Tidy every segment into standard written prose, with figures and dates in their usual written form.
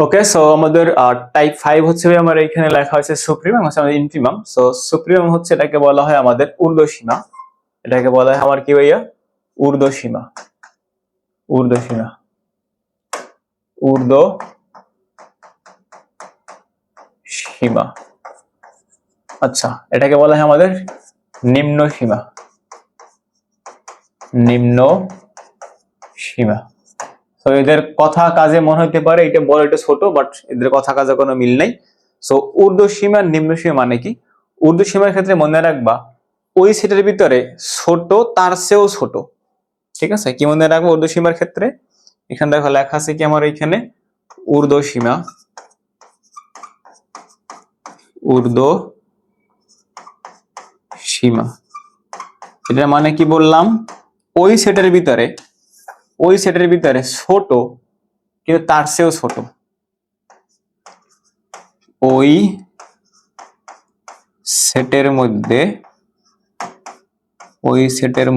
ওকে, so আমাদের type 5 হচ্ছে আমার এখানে লেখা হয়েছে সুপ্রিমাম, আছে আমাদের ইনফিমাম। সো সুপ্রিমাম হচ্ছে এটাকে বলা হয় আমাদের ঊর্ধ্বসীমা, এটাকে বলা হয় আমার কি ভাইয়া ঊর্ধ্বসীমা, ঊর্ধ্বসীমা, ঊর্ধ্বসীমা। আচ্ছা, এটাকে বলা হয় আমাদের নিম্ন সীমা, নিম্ন সীমা। তো এদের কথা কাজে মনে হতে পারে এটা বড় এটা ছোট, বাট এদের কথা কাজে কোনো মিল নাই। সো ঊর্ধ্বসীমা নিম্ন সীমা মানে কি? ঊর্ধ্বসীমার ক্ষেত্রে মনে রাখবা ওই সেটের ভিতরে ছোট তার চেয়েও ছোট, ঠিক আছে? কি মনে রাখবো ঊর্ধ্বসীমার ক্ষেত্রে? এখানে দেখো লেখা আছে কি আমার এখানে ঊর্ধ্বসীমা, ঊর্ধ্বসীমা এটা মানে কি বললাম? ওই সেটের ভিতরে ছোট কিন্তু তার চেয়েও ছোট, ওই সেটের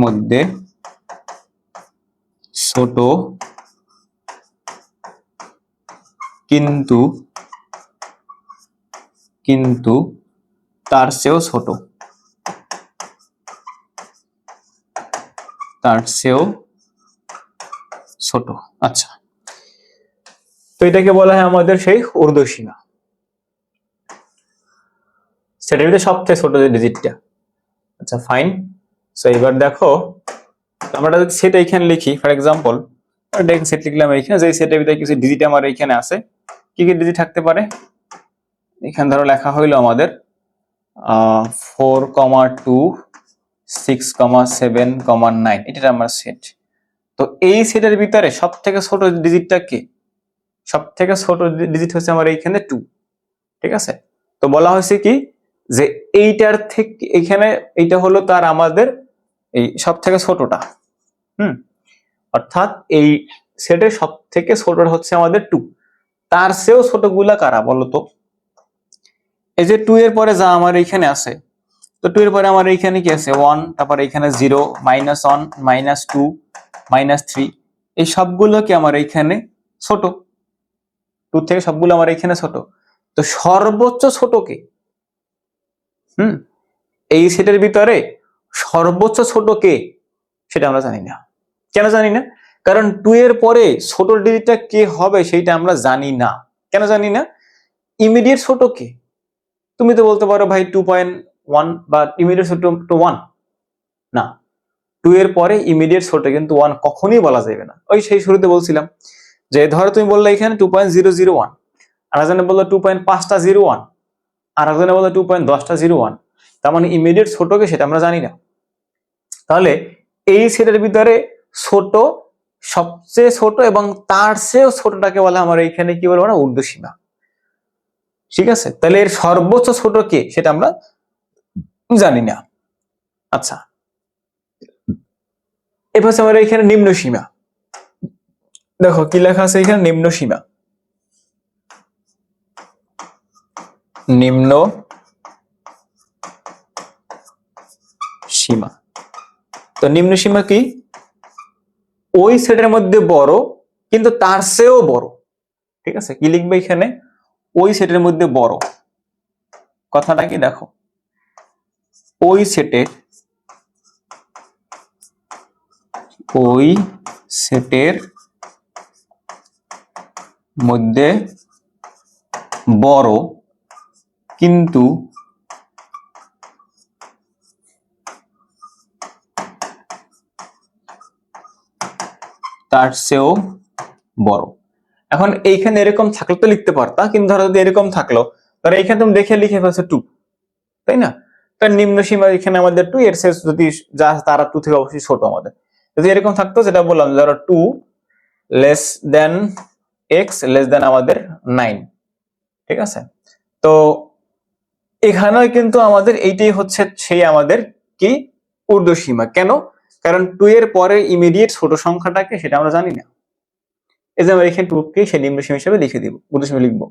মধ্যে ছোট কিন্তু তার চেয়েও ছোট, আচ্ছা, তো এটাকে বলা হয় আমাদের সেই ঊর্ধ্বসীমা, সেটার ভিতরে সবচেয়ে ছোট যে ডিজিটটা। আচ্ছা ফাইন। সো এবার দেখো আমরা সেট এইখানে লিখি, ফর এক্সাম্পল সেট লিখলাম এইখানে, যে সেটের ভিতরে কিছু ডিজিট আমার এইখানে আছে। কি কি ডিজিট থাকতে পারে? এখানে ধরো লেখা হইলো আমাদের 4,2 6,7,9, এটা আমার সেট। তো এই সেটের ভিতরে সব থেকে ছোট ডিজিটটা কি? সব থেকে ছোট ডিজিট হচ্ছে আমার এইখানে 2, ঠিক আছে? তো বলা হয়েছে কি যে এইটার থেকে এখানে এইটা হলো তার আমাদের এই সব থেকে ছোটটা, অর্থাৎ এই সেটের সব থেকে ছোটটা হচ্ছে আমাদের 2, তার চেয়েও ছোট গুলা কারা বলতো? এই যে 2 এর পরে যা আমার এইখানে আছে, তো 2 এর পরে আমার এইখানে কি আছে 1, তারপর এখানে 0, -1, -2, -3, এই সবগুলো কি আমার এইখানে ছোট, 2 থেকে সবগুলো আমার এইখানে ছোট। তো সর্বোচ্চ ছোট কে? এই সেটের ভিতরে সর্বোচ্চ ছোট কে সেটা আমরা জানি না। কেন জানি না? কারণ 2 এর পরে ছোট ডিজিটটা কে হবে সেটা আমরা জানি না। কেন জানি না? ইমিডিয়েট ছোট কে? তুমি তো বলতে পারো ভাই 2.1 বা ইমিডিয়েট ছোট তো 1 না, 2 এর পরে ইমিডিয়েট ছোট কিন্তু 1 কখনোই বলা যাবে না। ওই সেই শুরুতে বলছিলাম যে ধরো তুমি বললে এখানে 2.001, আর একজনে বললো 2.5টা 01, আর একজনে বললো 2.10টা 01, তার মানে ইমিডিয়েট ছোট কে সেটা আমরা জানি না। তাহলে এই সেটের ভিতরে ছোট, সবচেয়ে ছোট এবং তার চেয়েও ছোটটাকে বলে আমার এইখানে কি বলবো না ঊর্ধ্বসীমা, ঠিক আছে? তাহলে এর সর্বোচ্চ ছোট কে সেটা আমরা জানি না। আচ্ছা, এবার আমার এখানে নিম্ন সীমা, দেখো কি লেখা আছে এখানে নিম্ন সীমা, নিম্ন সীমা। তো নিম্ন সীমা কি? ওই সেটের মধ্যে বড় কিন্তু তার চেয়েও বড়, ঠিক আছে? কি লিখবে এখানে? ওই সেটের মধ্যে বড়, কথাটা কি দেখো, ওই সেটের মধ্যে বড় কিন্তু তার চেয়েও বড়। এখন এইখানে এরকম থাকলে তো লিখতে পারতা, কিন্তু ধরো যদি এরকম থাকলো, ধরো এইখানে তুমি দেখে লিখে ফেলছো 2, তাই না? তার নিম্ন সীমা এখানে আমাদের 2, এর শেষ যদি যা তারা 2 থেকে অবশ্যই ছোট আমাদের। যদি এরকম থাকতো যেটা বললাম ধরো 2 less than x less than আমাদের 9, ঠিক আছে? তো এখানে কিন্তু আমাদের এইটাই হচ্ছে সেই আমাদের কি ঊর্ধ্বসীমা। কেন? কারণ 2 এর পরে ইমিডিয়েট ছোট সংখ্যাটাকে সেটা আমরা জানি না। এই যে আমরা এখানে 2 কে সেই নিম্ন সীমা হিসেবে লিখে দিব, ঊর্ধ্বসীমা লিখবো।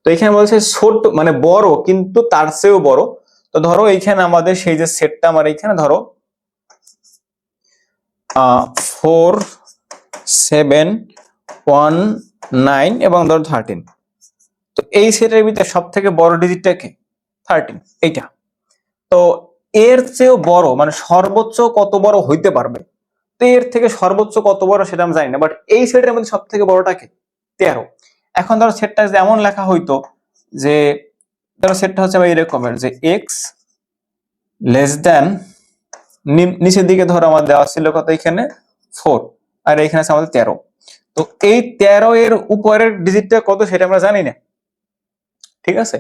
তো এখানে বলছে ছোট মানে বড় কিন্তু তার চেয়েও বড়। তো ধরো এইখানে আমাদের সেই যে সেটটা আমার এইখানে ধরো 4, 7, 1, 9 এবং ধরো 13, এই সেটের ভিতরে সব থেকে বড় ডিজিটটা কি? 13, এইটা। তো এর চেয়েও বড় মানে সর্বোচ্চ কত বড় হইতে পারবে, তো এর থেকে সর্বোচ্চ কত বড় সেটা আমি জানি না, বাট এই সেটের মধ্যে সব থেকে বড়টা কি? 13। এখন ধরো সেটটা এমন লেখা হইতো যে, ধরো সেটটা হচ্ছে এই রকমের যে এক্স লেস দেন, নিচের দিকে ধরো আমার দেওয়া ছিল কত, এখানে 4 আর এখানে আছে আমাদের 13। তো এই 13 এর উপরের ডিজিটটা কত সেটা আমরা জানি না, ঠিক আছে?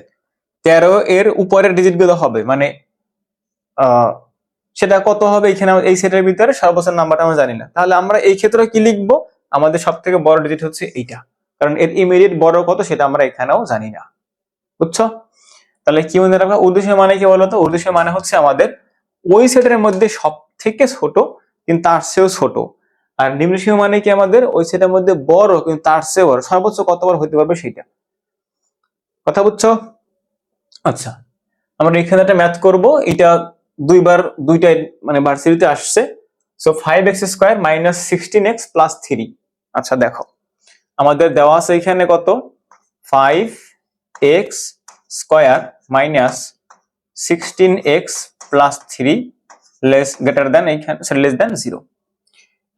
13 এর উপরের ডিজিট গুলো হবে মানে সেটা কত হবে এখানে এই সেটের ভিতরে সর্বোচ্চ নাম্বারটা আমরা জানি না। তাহলে আমরা এই ক্ষেত্রে কি লিখবো? আমাদের সব থেকে বড় ডিজিট হচ্ছে এইটা, কারণ এর ইমিডিয়েট বড় কত সেটা আমরা এখানেও জানি না। বুঝছো? তাহলে কি মনে রাখবা, উদ্দেশ্য মানে কি বলতো? উদ্দেশ্য মানে হচ্ছে আমাদের ওই সেটের মধ্যে সব থেকে ছোট কিন্তু তার চেয়েও ছোট, আর নিম্ন সীমা মানে কি আমাদের ওই সেটের মধ্যে বড় কিন্তু তার চেয়েও বড়, সর্বোচ্চ কতবার হতে পারবে সেটা। কথা বুঝছো? আচ্ছা, আমরা এখানে একটা ম্যাথ করব, এটা দুইবার দুইটাই মানে ভার্সিটিতে আসছে। So 5x² - 16x + 3। আচ্ছা দেখো, আমাদের দেওয়া আছে এখানে কত, 5x² - 16x + 3 এখানে লেস দেন 0।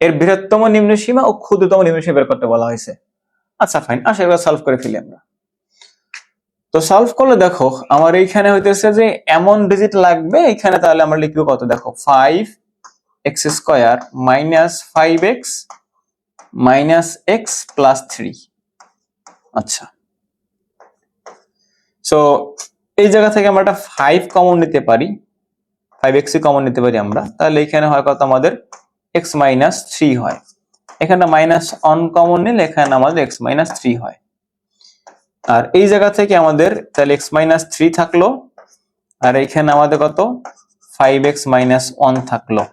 এর বৃহত্তম নিম্ন সীমা ও ক্ষুদ্রতম নিম্ন সীমা বের করতে বলা হয়েছে। আচ্ছা ফাইন, আসলে এবার সলভ করে ফেলি আমরা। তো সলভ করলে দেখো আমার এইখানে হইতেছে যে এমন ডিজিট লাগবে এখানে, তাহলে আমরা লিখবো কত, দেখো 5x² - 5x - x + 3। আচ্ছা, সো এই জায়গা থেকে আমরা একটা 5 কমন নিতে পারি, 5x কমন নিতে পারি আমরা, তাহলে এখানে হয় কত আমাদের x - 3 হয়। এখানে -1 কমন নিলে এখানে আমাদের x - 3 হয়। আর এই জায়গা থেকে আমাদের তাহলে x - 3 থাকলো, আর এখানে আমাদের কত 5x - 1 থাকলো,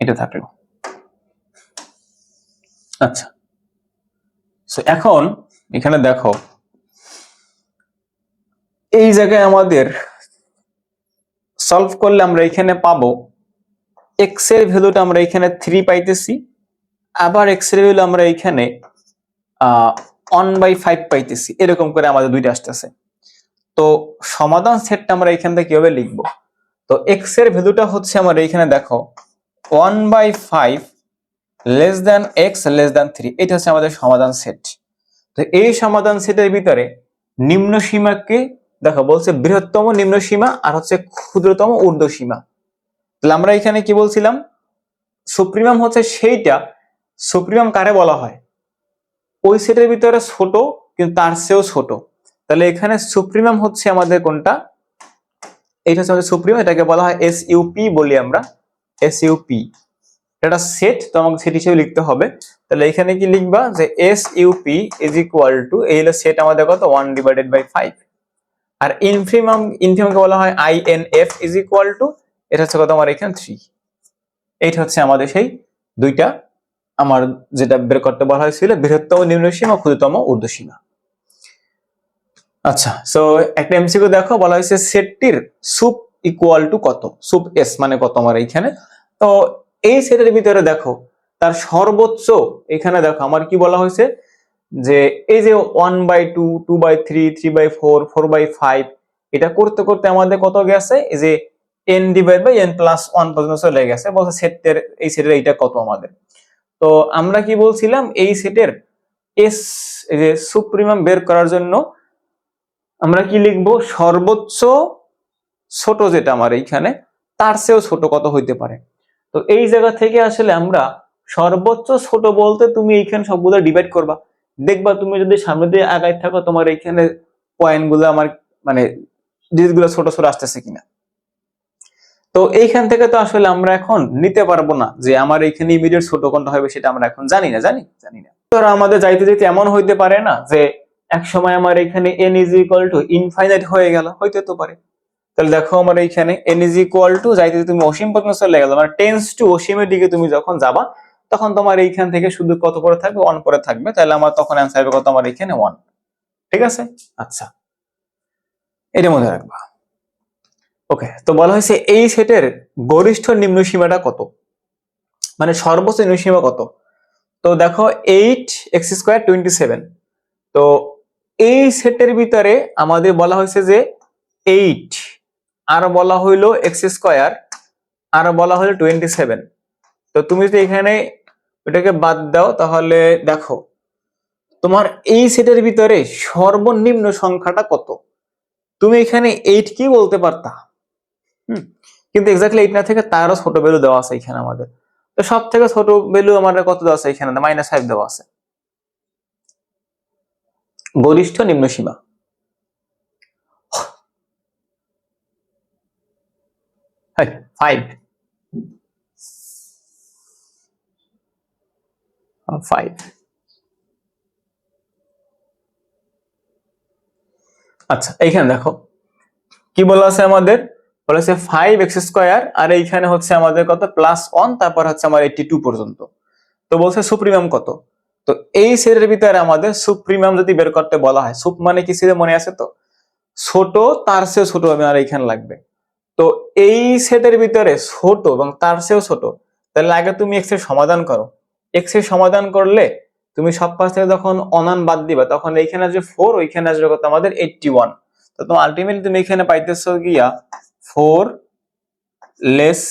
এটা থাকলো। আচ্ছা, সো এখন এখানে দেখো এই জায়গায় আমাদের সলভ করলে আমরা এখানে পাবো x এর ভ্যালুটা আমরা এখানে 3 পাইতেছি, আবার x এর ভ্যালু আমরা এখানে 1/5 পাইতেছি, এরকম করে আমাদের দুইটা আসতেছে। তো সমাধান সেটটা আমরা এখান থেকে কিভাবে লিখবো? তো x এর ভ্যালুটা হচ্ছে আমার এখানে দেখো 1/5 less than x less than 3, এটা হচ্ছে আমাদের সমাধান সেট। তো এই সমাধান সেটের ভিতরে নিম্ন সীমাকে দেখো বলছে বৃহত্তম নিম্ন সীমা আর হচ্ছে ক্ষুদ্রতম ঊর্ধ্ব সীমা। তাহলে আমরা এখানে কি বলছিলাম, সুপ্রিমাম হচ্ছে সেইটা, সুপ্রিমাম কারে বলা হয়? ওই সেটের ভিতরে ছোট কিন্তু তার চেয়েও ছোট। তাহলে এখানে সুপ্রিমাম হচ্ছে আমাদের কোনটা, এইটা হচ্ছে আমাদের সুপ্রিমাম, এটাকে বলা হয় এসইউপি বলি আমরা, এসইউপি। এটা সেট, তো আমাকে সেট হিসেবে লিখতে হবে। তাহলে এখানে কি লিখবা যে এসইউপি ইজ ইকুয়াল টু, এই হলো সেট আমাদের কত 1/5। আর ইনফিমামকে বলা হয় আইএনএফ ইজ ইকুয়াল টু, এটা হচ্ছে কত আমার এখানে 3। এইটা হচ্ছে আমাদের সেই দুইটা আমার যেটা বের করতে বলা হয়েছিল, বৃহত্তম নিম্ন সীমা, ক্ষুদ্রতম ঊর্ধ্ব সীমা। আচ্ছা, সো একটা এমসিকিউ দেখো, বলা হয়েছে সেটটির সুপ ইকুয়াল টু কত, সুপ এস মানে কত আমার এইখানে। তো এই সেটের ভিতরে দেখো তার সর্বোচ্চ, এখানে দেখো আমার কি বলা হয়েছে যে এই যে 1/2 2/3 3/4 4/5, এটা করতে করতে আমাদের কত গেছে, এই যে n/n+1 পর্যন্ত চলে গেছে। বলছে সেটের এই সেটের এইটা কত আমাদের। তো আমরা কি বলছিলাম, এই সেটের এস এই যে সুপ্রিমাম বের করার জন্য আমরা কি লিখবো, সর্বোচ্চ ছোট যেটা আমার এইখানে তার চেয়েও ছোট কত হইতে পারে। তো এই জায়গা থেকে আসলে আমরা সর্বোচ্চ ছোট বলতে তুমি এইখানে সবগুলো ডিভাইড করবা, দেখবা তুমি যদি সামনে দিয়ে আগায় থাকো তোমার এইখানে পয়েন্ট গুলো আমার মানে ডিজিট গুলো ছোট ছোট আসতেছে কিনা। তো এইখান থেকে তো আসলে আমরা এখন নিতে পারবো না যে আমার এইখানে ইমিডিয়েট ছোট কোনটা হবে, সেটা আমরা এখন জানি না। ধরো আমাদের যাইতে যাইতে এমন হইতে পারে না যে এক সময় আমার এখানে n is equal to infinite হয়ে গেল, হইতে তো পারে। তাহলে দেখো আমার এইখানে n ইজ ইকুয়াল টু যাইতে তুমি অসীম পর্যন্ত চলে গেল, মানে টেন্স টু অসীমের দিকে তুমি যখন যাবা তখন তোমার এইখান থেকে শুধু কত করে থাকবে, 1 করে থাকবে। তাহলে আমার তখন অ্যান্সার হবে কত, আমার এখানে 1। ঠিক আছে, আচ্ছা এটা মনে রাখবা। ওকে, তো বলা হয়েছে এই সেটের গরিষ্ঠ নিম্ন সীমাটা কত, মানে সর্বোচ্চ নিম্ন সীমা কত। তো দেখো 8x² 27, তো এই সেটের ভিতরে আমাদের বলা হয়েছে যে 8 আর বলা হইলো x², আর বলা হলো 27। তো তুমি যদি এখানে ওটাকে বাদ দাও তাহলে দেখো তোমার এই সেটের ভিতরে সর্বনিম্ন সংখ্যাটা কত। তুমি এখানে 8 কি বলতে পারতা, কিন্তু এক্স্যাক্টলি 8 না থেকে তারও ছোট ভ্যালু দেওয়া আছে এখানে আমাদের। তো সব থেকে ছোট ভ্যালু আমাদের কত দেওয়া আছে এখানে, -5 দেওয়া আছে, গরিষ্ঠ নিম্ন সীমা। ফাইভ আচ্ছা, এইখানে দেখো কি বলা আছে আমাদের, বলেছে 5x², আর এইখানে হচ্ছে আমাদের কত +1, তারপর হচ্ছে আমার 82 পর্যন্ত। তো বলছে সুপ্রিমাম কত। তো এই সেটের ভিতরে আমাদের সুপ্রিমাম যদি বের করতে বলা হয়, সুপ মানে কি ছিল মনে আছে তো, ছোট তার চেয়ে ছোট আমার এইখানে লাগবে। তো এই সেটের ভিতরে ছোট এবং তার চেয়েও ছোট, তাহলে আগে তুমি x এর সমাধান করো। x এর সমাধান করলে তুমি সব পাশ থেকে যখন অনান বাদ দিবা তখন এইখানে আসবে 4, ওইখানে আসবে কত আমাদের 81। তো তোমার আলটিমেটলি তুমি এখানে পাইতেছো গিয়া 4 less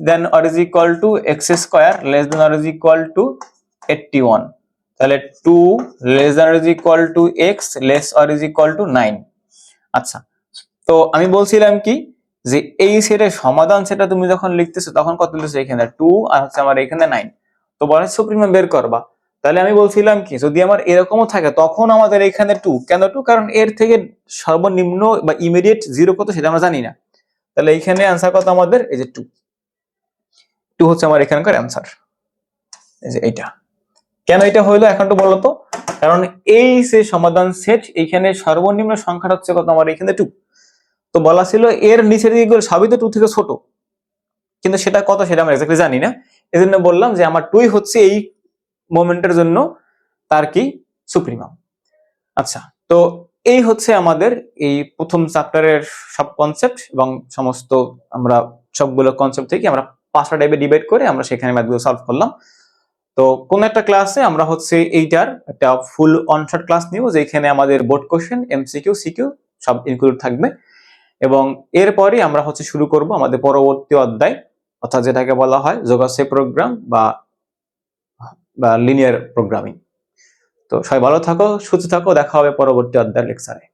than or is equal to x² less than or is equal to 81, তাহলে 2 less than or is equal to x less or is equal to 9। আচ্ছা, তো আমি বলছিলাম কি যে এই সেটের সমাধান সেটা তুমি যখন লিখতেছো তখন কত লিখছো এখানে 2 আর হচ্ছে আমার এখানে 9। তো বলে সুপ্রিমাম বের করবা, তাহলে আমি বলছিলাম কি যদি আমার এরকমও থাকে তখন আমাদের এখানে 2 কেন 2, কারণ এর থেকে সর্বনিম্ন বা ইমিডিয়েট 0 কত সেটা আমরা জানি না। তাহলে এইখানে आंसर কত আমাদের, এই যে 2 হচ্ছে আমার এখানকার आंसर। এই যে এইটা কেন এটা হইলো এখন তো বলো তো, কারণ এই যে সমাধান সেট এইখানে সর্বনিম্ন সংখ্যাটা হচ্ছে কত আমার এখানে 2। তো বলা ছিল এর নিচের দিকগুলো সবই তো 2 থেকে ছোট, কিন্তু সেটা কত সেটা আমরা এক্স্যাক্টলি জানি না। এজন্য বললাম যে আমার 2 হচ্ছে এই মোমেন্টের জন্য তার কি সুপ্রিমাম। আচ্ছা, তো এই হচ্ছে আমাদের এই প্রথম চ্যাপ্টারের সব কনসেপ্ট, এবং সমস্ত আমরা সবগুলো কনসেপ্ট থেকে আমরা 5টা টাইপে ডিভাইড করে আমরা সেখানে ম্যাথগুলো সলভ করলাম। তো কোন একটা ক্লাসে আমরা হচ্ছে এইটার একটা ফুল অনশট ক্লাস নিব, যেখানে আমাদের বোর্ড কোশ্চেন, এমসিকিউ, সিকিউ সব ইনক্লুড থাকবে, এবং এরপরই আমরা হচ্ছে শুরু করব আমাদের পরবর্তী অধ্যায়, অর্থাৎ যেটাকে বলা হয় যোগাশ্রয় প্রোগ্রাম বা লিনিয়ার প্রোগ্রামিং। তো সবাই ভালো থাকো, সুস্থ থাকো, দেখা হবে পরবর্তী অধ্যায়ের লেকচারে।